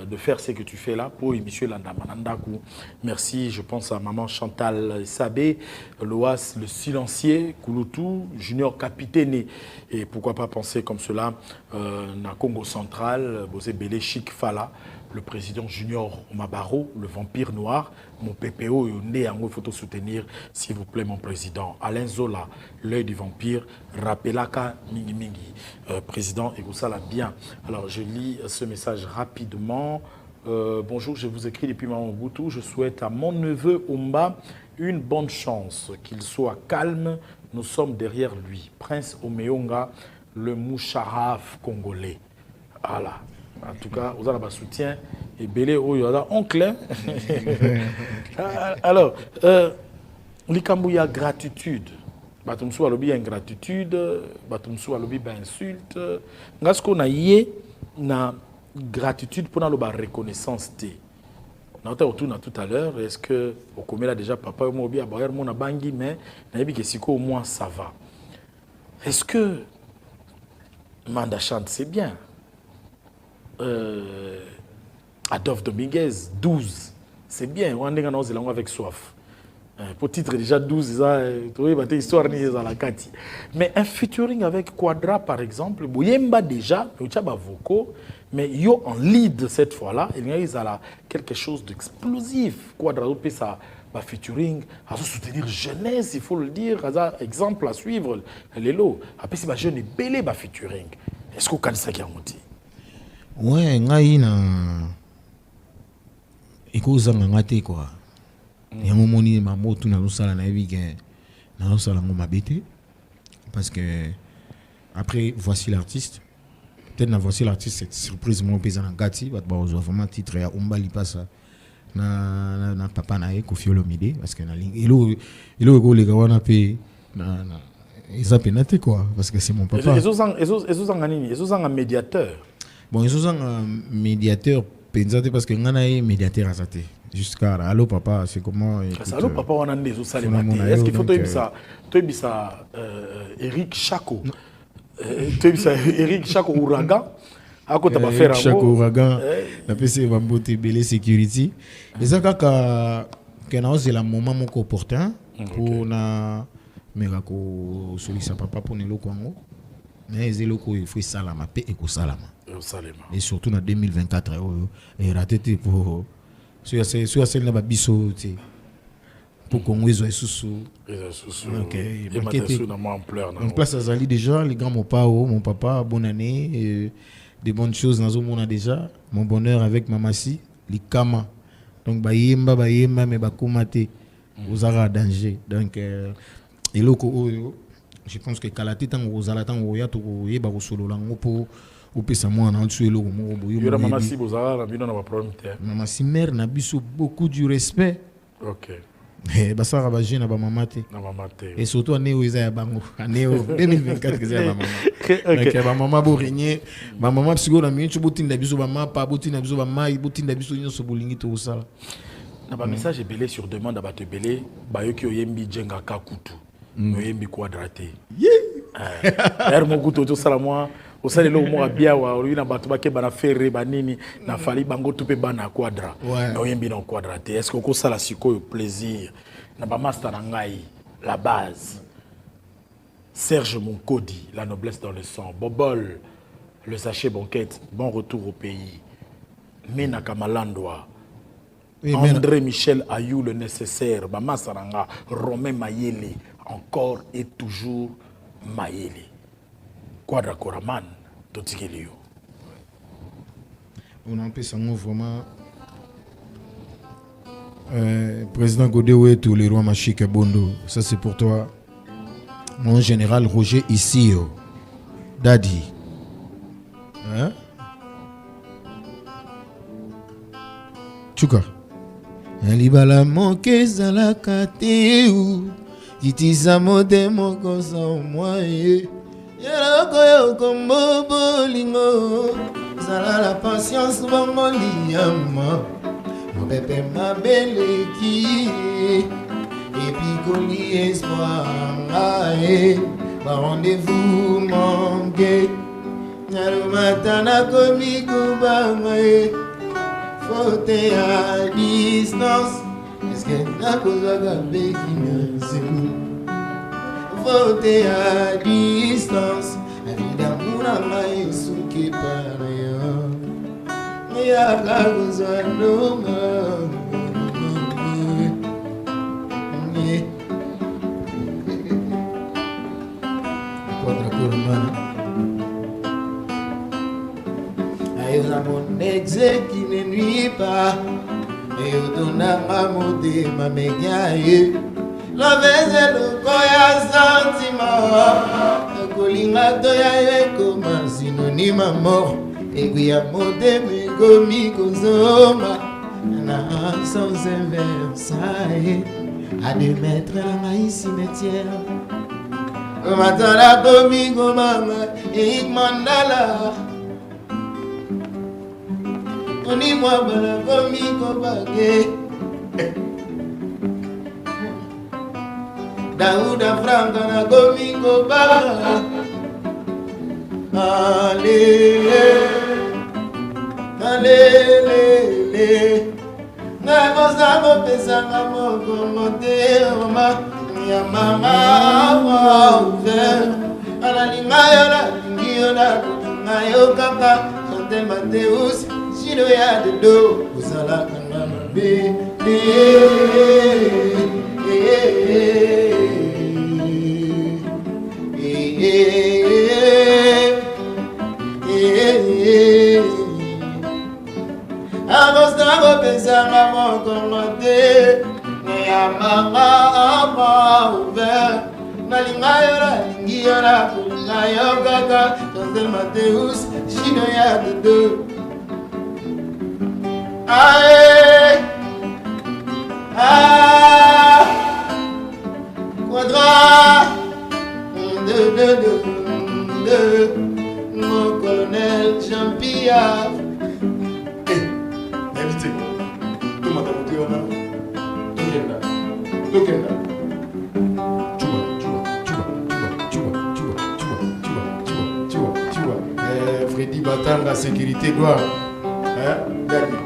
de faire ce que tu fais là pour M. Landamanandakou. Merci, je pense à maman Chantal Sabé, Loas le silencieux, Kouloutou, Junior Capitaine. Et pourquoi pas penser comme cela, na Congo central, Bosé Belé Chic Fala, le président Junior Omabaro, le vampire noir, mon PPO, il faut soutenir, s'il vous plaît, mon président. Alain Zola, l'œil du vampire, Rapelaka Mingi Mingi, président, et vous ça là bien. Alors, je lis ce message rapidement. Bonjour, je vous écris depuis Maman Boutou. Je souhaite à mon neveu Omba une bonne chance, qu'il soit calme. Nous sommes derrière lui. Prince Omeonga, le moucharaf congolais. Voilà. En tout cas, vous avez un soutien. Et Belé, oncle. Alors, l'Ikambouya gratitude. Batumsou a lobby ingratitude. Batumsou a lobby insulte. Ngasko na yé na gratitude pour la reconnaissance. On a tout à l'heure. Est-ce que au commet là déjà papa ou mobi aboyer mon abangi mais nabi que siko au moins ça va. Est-ce que Manda chante c'est bien. Adolphe Dominguez 12 c'est bien. On est dans langue avec soif. Pour titre déjà 12 ça trouver battre histoire ni dans la cati. Mais un featuring avec Quadra par exemple, Bouyemba déjà, Uchaba Voko. Mais yo en lead cette fois-là, il y a quelque chose d'explosif. Quadrado peut ça featuring, à soutenir jeunesse, il faut le dire, exemple à suivre les lots. Après c'est jeune et belé featuring. Est-ce que vous connaissez ça qui a monté? Ouais, ngai na ikoza ngate quoi. Ya momoni mamoto na losala na ebigen na losala ngoma bete parce que après voici l'artiste. peut-être voici l'artiste cette surprise mon paysan en gati va vraiment titre ya Ombali passa na papa na Kofi Olomide parce que na ilo les gars wana pe na ils appellent quoi parce que c'est mon papa ils sont un médiateur bon ils sont un médiateur pensate parce que ngana est médiateur azate jusqu'à allo papa c'est comment allo papa on a des est-ce qu'il faut ça Eric Chako Eric Chako Ouragan Eric Chako Ouragan la PC va botter belé security et ça que na c'est la moment mon opportun pour na merako solisa papa pour nelo Congo mais zeloko il faut salama pe eko salama et surtout en 2024 et raté pour sur celle là biso pour Congo ils ont sous OK en place azali déjà les grands mon papa bonne année des bonnes choses dans mon a déjà mon bonheur avec mamasi likama donc bayemba mais bakomate aux ara danger donc et loko je pense que kalate tant aux ala tant oya to yeba ko solo lango po ou pesa moi na nsu eloko mo boyo mamasi bozala na bino na ba problème te mamasi mère na biso beaucoup du respect OK basara ba jeune ba mamate et surtout année où ils a bango année 2024 que c'est ba maman donc ba maman bo régner ba maman psycho na minchu botinda biso ba ma pa botinda biso ba mai botinda biso nyonso bolingi to sala na ba message belé sur demande ba te belé ba yoki oyembi jenga kakutu oyembi quadraté mo kuto to sala moi au sala lo mo bia wa oli na bato ba ke bana ferre banini na fali bango tupe bana quadra oyembi na quadraté est-ce que ko sala siko plaisir na ba master na ngai la base Serge Moncodi la noblesse dans le sang Bobol le sachet banquette bon retour au pays Mena Kamalandwa André Michel Ayou le nécessaire ba master na nga Romain Mayele encore et toujours Mayele Quadra Koraman Totikelio. On a appelé ça vraiment président Godéoué tous les rois Machik Bondo. Ça c'est pour toi. Mon général Roger Issio. Daddy. Hein? Tchouka. Alibala manke zalaka te ou. Kitisa mode moko sans moi. Yalako kombo bolingo Zala la patience bango liyama Mobebe ma beleki Et puis koli espoir Ba rendez-vous manqué Nalo matana komi kubama Faute à distance Est-ce que nakozaka beki na zelu Voter à distance, la vie d'amour à ma souki par ailleurs. Mais à la besoin de mon ex qui ne nuit pas, et au donnant ma modé ma mégaye. La veze loko ya sentiment Kolinga toya ekoma synonyme mort Eguya modeme gomi kozoma Na sans inversailles À 2 mètres dans ma cimetière Matala gomi gomama Eik mandala Oni mwa bala gomi kobage Daouda Franka na gomingo ba Ale Na boza pesa moko motema ya mama wa ouvert ala lingayo la lingio na kungayo kaka chante Mateus chino ya dedo usala kana be Agostavo pensava moko te ya mama ouvert na lingayo la lingio na kungayo kaka Mademoiselle Mathéus, Chinoya de deux. Aïe, ah, Quadra, deux, mon colonel Jean-Pierre. Invité, tout m'a tapé on a, Tokenda. Freddy Batanga, sécurité gloire. Dani.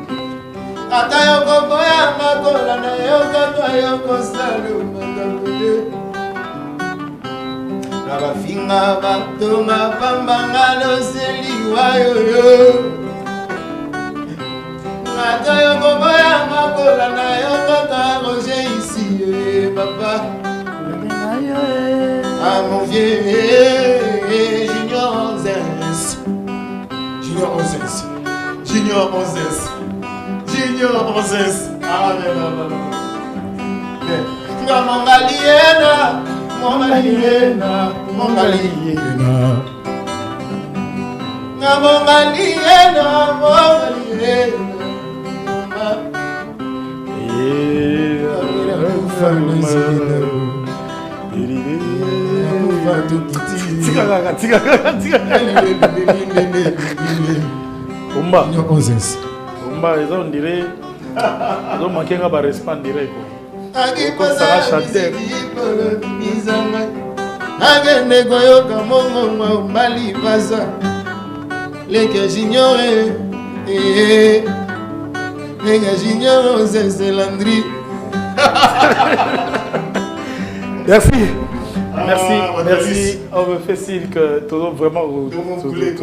Ata yoko boya makola na yoko yoko salo mangakode. Raba finga batonga pambanga no seliwa yoyo. Ata yoko boya makola na yoko roger ici papa. Ah mon vieux Junior Zens. Junior Ozens. Junior Ozens. Junior Ozens. Ah, non. Mongaliena. Mongaliena. Mongaliena. Mongaliena. Umba, ils ont dirait, ils ont manqué un respect direct. Comme ça va chanter. Merci. Merci. On me fait signe que tout le monde vraiment voulait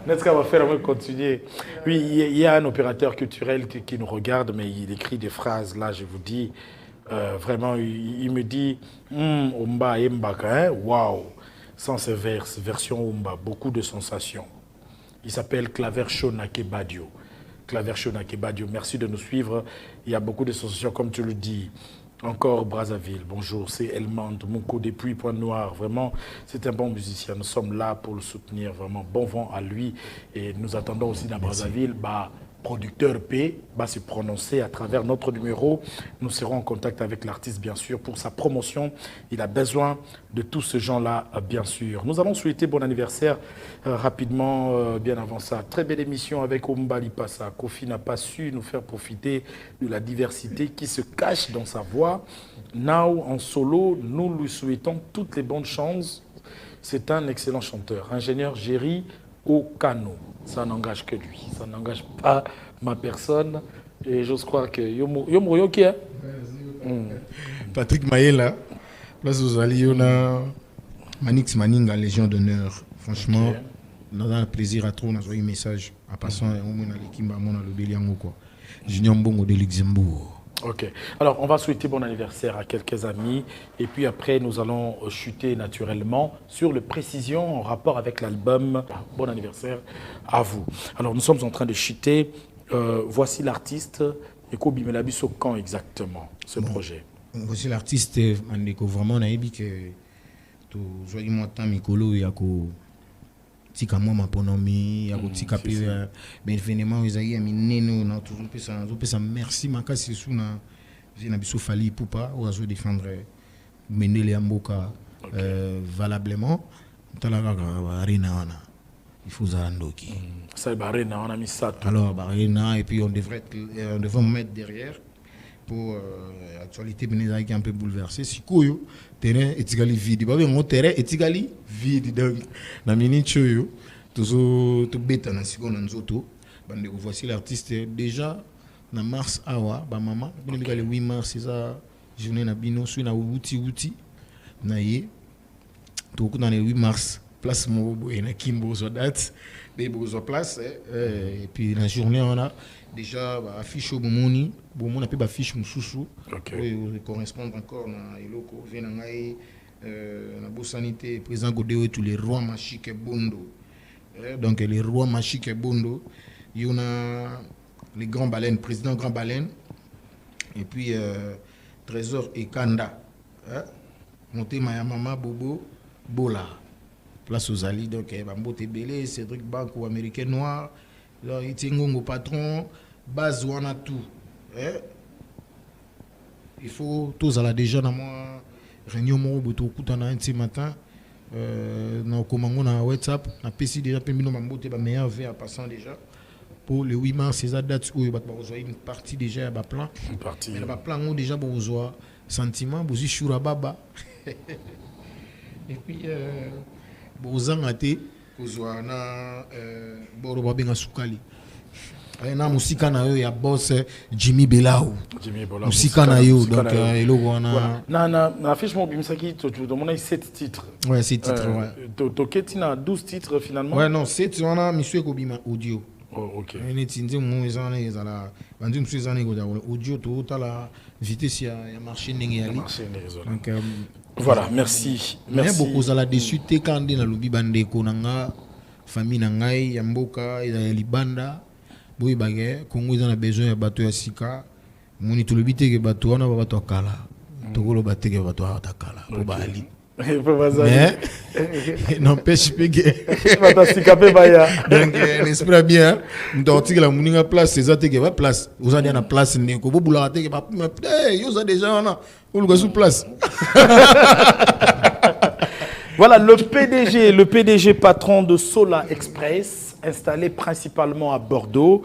n'est-ce qu'on va faire, on va continuer. Oui, il y a un opérateur culturel qui nous regarde, mais il écrit des phrases. Là, je vous dis, vraiment, il me dit, Omba et Mbaka, waouh, sans ces verses, version Omba, beaucoup de sensations. Il s'appelle Claver Shonake Badio. Claver Shonake Badio, merci de nous suivre. Il y a beaucoup de sensations, comme tu le dis. Encore Brazzaville, bonjour, c'est Elmand, Mouko depuis Pointe-Noire. Vraiment, c'est un bon musicien. Nous sommes là pour le soutenir. Vraiment, bon vent à lui. Et nous attendons aussi dans Brazzaville, producteur P va se prononcer à travers notre numéro. Nous serons en contact avec l'artiste, bien sûr, pour sa promotion. Il a besoin de tous ces gens-là, bien sûr. Nous allons souhaiter bon anniversaire rapidement, bien avant ça. Très belle émission avec Omba Lipasa. Kofi n'a pas su nous faire profiter de la diversité qui se cache dans sa voix. Now, en solo, nous lui souhaitons toutes les bonnes chances. C'est un excellent chanteur. Ingénieur Géry Okano. Ça n'engage que lui. Ça n'engage pas ma personne. Et j'ose croire que Yomo Yoki. Patrick Mayela, place aux alliés, on a Manix Maninga, Légion d'honneur. Franchement, on a un plaisir à trop. On a envoyé un message. En passant, on a l'équipe, on a le Béliango, quoi. Junior Mbongo de Luxembourg. Ok. Alors, on va souhaiter bon anniversaire à quelques amis. Et puis après, nous allons chuter naturellement sur le précision en rapport avec l'album. Bon anniversaire à vous. Alors, nous sommes en train de chuter. Voici l'artiste. Eko Bimelabiso, quand exactement ce projet? Voici l'artiste. Mandeko, vraiment, on a dit que tout joyeux temps, Mikolo, il y a tika moi ma ponomi ya tika pe événement ezali ya mineno na toujours pesa merci makasi suna zina biso fali poupa ozo défendre Mendele Mboka valablement talaka arena wana il faut zandoki ça arena on a mis ça alors arena et puis on devrait mettre derrière pour actualité benezaki un peu bouleversé sikoyo terrain etikali vide ba mon terrain etikali vide donc na minute yo toujours to beta na sikoyo na nzoto bande voici l'artiste déjà na mars awa ba mama benezaki le 8 mars ça journée na bino sur na wuti na ye to ko na le 8 mars place mo et na kimbo so date des beaux place et puis la journée on a déjà affiche au Bomoni a peu affiche mususu correspond encore na eloko venangai na bosanité président Godeo tous les rois Machike Bondo donc les rois Machike Bondo il y en a les grands baleines président grand baleine et puis Trésor et Kanda monté Maya Mama Bobo Bola place aux alliés, donc Bambote Belé, Cédric Banco, américain noir, là, Itingongo patron, base ou on a tout. Il faut tous à la déjà dans moi réunion mon boto kutana un ce matin na komango na WhatsApp na PC déjà pe mino Bambote ba meilleur V en passant déjà pour le 8 mars ces dates où il va une partie déjà à plan une partie mais ba plan où déjà besoin sentiment bozi shura baba et puis bozangate kozwa na boro ba benga sukali na musika na yo ya boss Jimmy Belao musika na yo donc eloko wana na fiche mo bimisaki to demande 7 titres ouais 7 titres ouais to ketina 12 titres finalement ouais non 7 wana monsieur ko bima audio OK ene tindi mo ezana ezala bandi musu ezana ko audio to tala vitesse ya marché ndenge yali donc voilà merci beaucoup za la dessus te kandi na lobi bande ko nanga famille na ngai ya mboka ya libanda boy bagé Congo ils ont besoin de bateau ya sika moni to lobité que bateau na bateau kala to ko lo bateau que bateau kala pour bali mais n'empêche pas que bateau sika pe baya donc l'esprit bien ndoti la muninga place c'est ça te que place vous avez na place ne ko bobula te que ba yo ça déjà na ou le sous place. Voilà le PDG patron de Sola Express, installé principalement à Bordeaux.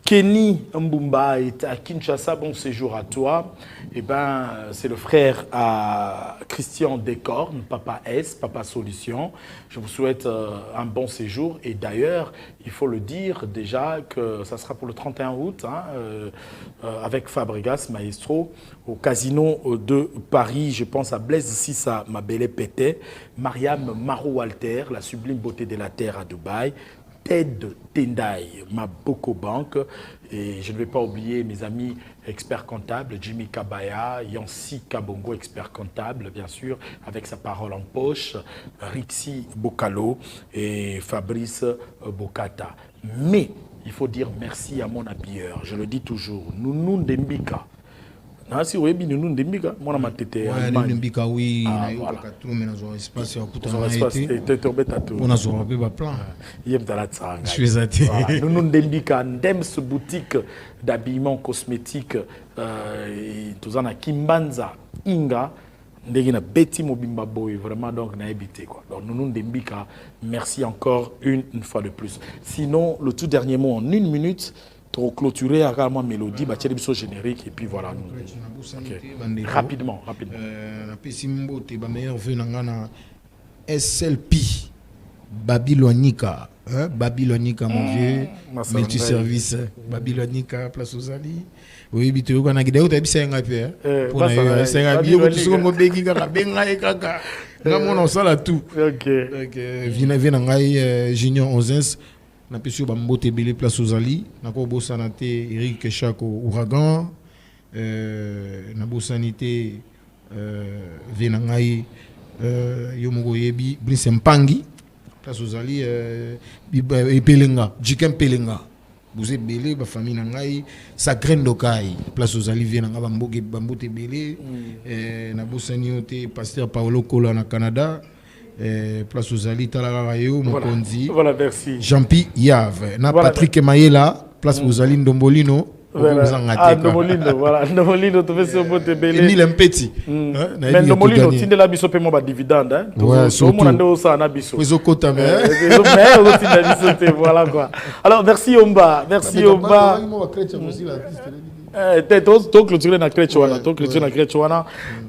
Kenny Mbumba est à Kinshasa, bon séjour à toi. Eh ben, c'est le frère à Christian Descornes, Papa S, Papa Solution. Je vous souhaite un bon séjour. Et d'ailleurs, il faut le dire déjà que ça sera pour le 31 août, avec Fabregas, Maestro, au Casino de Paris. Je pense à Blaise Sissa, ma belle pété, Mariam Marou-Walter, la sublime beauté de la terre à Dubaï. Ted Tendai, ma Boko Bank, et je ne vais pas oublier mes amis experts comptables, Jimmy Kabaya, Yancy Kabongo, expert comptable, bien sûr, avec sa parole en poche, Rixi Bokalo et Fabrice Bokata. Mais il faut dire merci à mon habilleur, je le dis toujours, Nounou Dembika. Si vous avez Nounou Dembika, moi, ma tête est en Dembika, oui, espace, on a son plan. Je suis à terre. Nounou Dembika, Ndems boutique d'habillement cosmétique, tous en a Kimbanza, Inga, Ndegina Betty Mobimba Boy, vraiment donc n'a habité quoi. Donc Nounou Dembika, merci encore une fois de plus. Sinon, le tout dernier mot en 1 minute. Pour clôturer également mélodie, bâtir le générique et puis voilà. Okay. Rapidement. SLP Babylonica, Babylonica mon vieux, multiservice Babylonica place aux alliés. Oui, mais tu vois qu'on a guidé au début c'est un peu pour na c'est un bio tu sais mon bégi kaka benga e kaka na mon ça là tout. OK. Vina ngai junior 11 na pesu Bambote Belé place aux alliés na ko bosanate Eric Chako Ouragan na bosanité vina ngai yomogo yebi Brice Mpangi place aux alliés Pelenga Jikem Pelenga Bouzé Belé ba famille na ngai Sacré Ndokai place aux alliés vina nga Bambote Belé na bosaniote pasteur Paolo Kola na Canada. Place aux alliés Talarayo Mokonzi. Voilà, merci. Jean-Pi Yave. Na voilà. Patrick Mayela, place aux alliés Ndombolino. Voilà. Ndombolino, voilà. Ndombolino, tu fais ce beau Belé. Emile Mpeti. Mais Ndombolino, tu n'es la biso paiement ba dividende. Hein? Ouais, surtout. Tout le monde a na biso. Ils ont quota, mais. Voilà quoi. Alors, merci Omba. Merci Omba.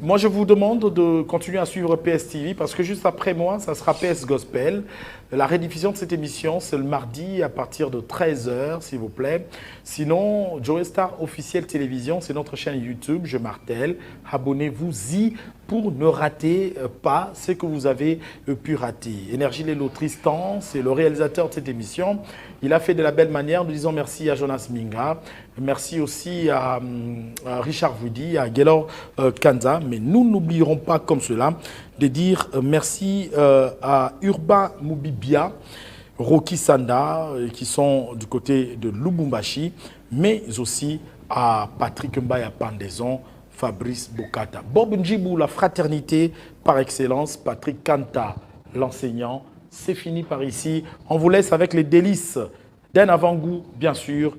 Moi, je vous demande de continuer à suivre PS TV parce que juste après moi, ça sera PS Gospel. La rediffusion de cette émission, c'est le mardi à partir de 13h, s'il vous plaît. Sinon, Joe Star officiel télévision, c'est notre chaîne YouTube, je martèle. Abonnez-vous-y pour ne rater pas ce que vous avez pu rater. Énergie Lélo Tristan, c'est le réalisateur de cette émission. Il a fait de la belle manière. Nous disons merci à Jonas Minga. Merci aussi à Richard Woody, à Gaylor Kanza. Mais nous n'oublierons pas comme cela de dire merci à Urbain Moubibia, Rocky Sanda, qui sont du côté de Lubumbashi, mais aussi à Patrick Mbaya Pandaison, Fabrice Bokata. Bob Njibou, la fraternité par excellence, Patrick Kanta, l'enseignant, c'est fini par ici. On vous laisse avec les délices d'un avant-goût, bien sûr,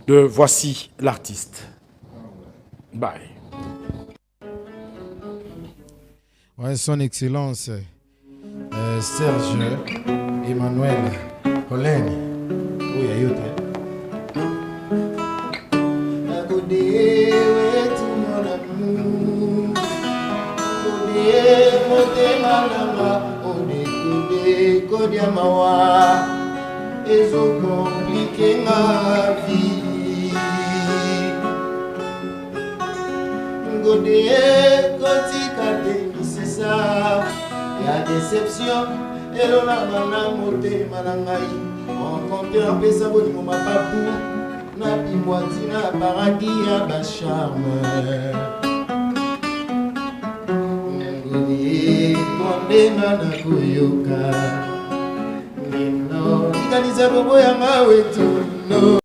de Voici l'artiste. Bye. Ouais, son Excellence Serge Emmanuel Holène. Oui, ayote. La déception et l'on a moté manangai on compte un peu ça bon mon papou na bimwati na paradis à ba charme ngoni mondena na kuyoka nino ikaniza bobo ya mawe tu no